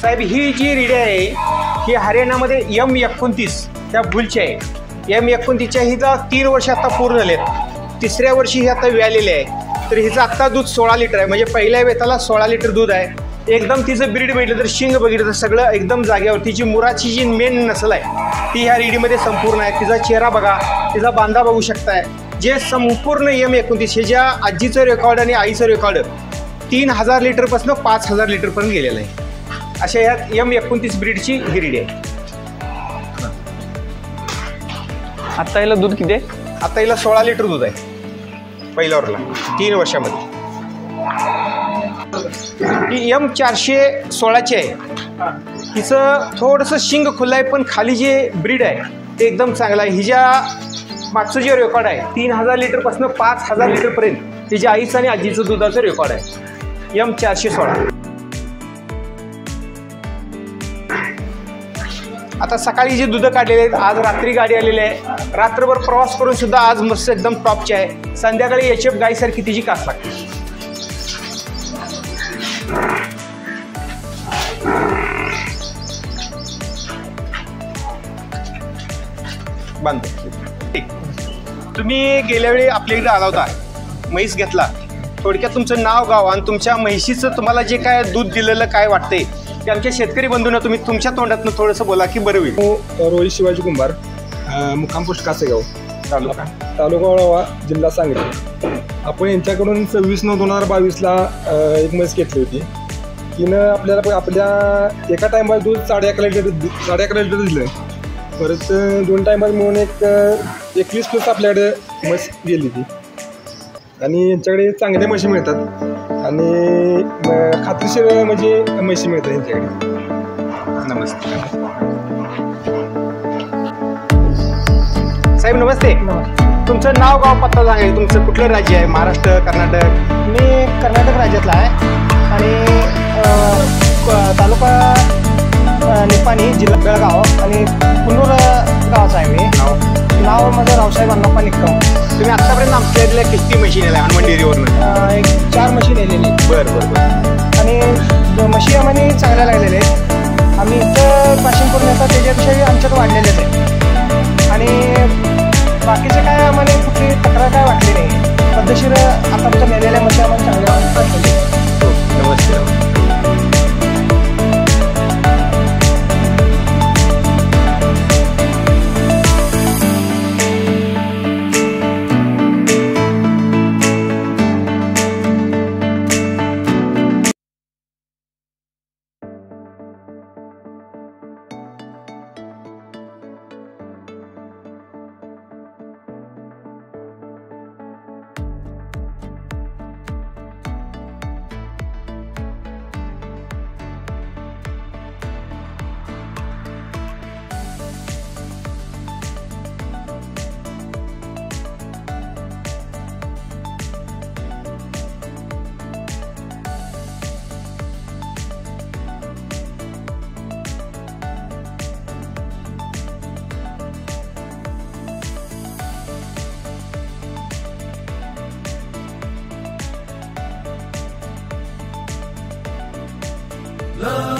साहेब ही जी ready आहे ही हरियाणामध्ये M29 त्या बुलची आहे। M29च्या हिचा 3 वर्ष आता पूर्ण झालेत, 3ऱ्या वर्षी ही आता व्यालेली आहे। तर हिचं आत्ता दूध 16 लिटर आहे, म्हणजे पहिल्या वेताला 16 लिटर दूध आहे। एकदम तिचं ब्रीड बघितलं तर शिंग बघितलं तर सगळं एकदम जागेवर। तिची मुराची जी मेन नसल आहे ती ह्या रेडीमध्ये संपूर्ण आहे। तिचा चेहरा बघा, तिचा बांधा बघू शकताय, जे संपूर्ण M29 हे ज्या आजीचं रेकॉर्ड आणि आईचं रेकॉर्ड 3000 लिटरपासून 5000 लिटरपर्यंत गेलेलं आहे। अशा ह्यात M29 ब्रीडची ही रेडी आहे। आता हिला दूध किती आहे? आता हिला 16 लिटर दूध आहे पहिल्या वरला 3 वर्षामध्ये। ही M416ची आहे। हिचं थोडंसं शिंग खुलं आहे, पण खाली जे ब्रीड आहे ते एकदम चांगलं आहे। हिच्या मागचं जे रेकॉर्ड आहे 3000 लिटरपासून 5000 लिटरपर्यंत हिच्या आईचं आणि आजीचं दुधाचं रेकॉर्ड आहे M416। आता सकाळी जे दूध काढलेले आहेत, आज रात्री गाडी आलेली आहे, रात्रभर प्रवास करून सुद्धा आज मस्त एकदम टॉपची आहे। संध्याकाळी HF गायसारखी तिची कास लागते। बांधतो ठीक। तुम्ही गेल्या वेळी आपल्या इकडे आला होता, म्हैस घेतला, थोडक्यात तुमचं नाव गाव आणि तुमच्या म्हैशीचं तुम्हाला जे काय दूध दिलेलं काय वाटतंय ते आमच्या शेतकरी बंधूंना तुम्ही तुमच्या तोंडातनं थोडंसं बोला की बरं होईल। रोहित शिवाजी कुंभार, मुक्काम पोस्ट कासेगाव, तालुका वाळवा, जिल्हा सांगली। आपण यांच्याकडून 26/9/2022ला एक म्हैस घेतली होती। तिनं आपल्या एका टायमाला दूध 11.5 लिटर दिलं। परत 2 टायमात मिळून एक 21+ आपल्याकडे म्हैस गेली ती। आणि यांच्याकडे चांगल्या म्हशी मिळतात आणि खात्रीशीर म्हणजे म्हशी मिळतात यांच्याकडे। नमस्ते साहेब, नमस्ते। तुमचं नाव गाव पत्ता सांगेल, तुमचं कुठलं राज्य आहे? महाराष्ट्र, कर्नाटक? मी कर्नाटक राज्यातला आहे आणि तालुका निपाणी, जिल्हा बेळगाव आणि कुन्नूर गावाचा आहे मी। नाव माझं रावसाहेब अण्णाप्पा निकम। तुम्ही आतापर्यंत आमच्या किती म्हशी नेल्या हनुमान डेअरीवरनं? एक 4 म्हशी नेलेली। बरं बरं बरं। आणि म्हशी आम्हाला चांगल्या लागलेल्या आहेत। आम्ही इथं पाशिंग करून येतात त्याच्यापेक्षाही आमच्यात वाढलेलेच आहे आणि बाकीचं काय आम्हाला कुठली तक्रार काय वाटली नाही। पद्धतशीर आतापर्यंत नेलेल्या म्हशी आम्हाला चांगल्या वाटतात। नमस्ते। Love.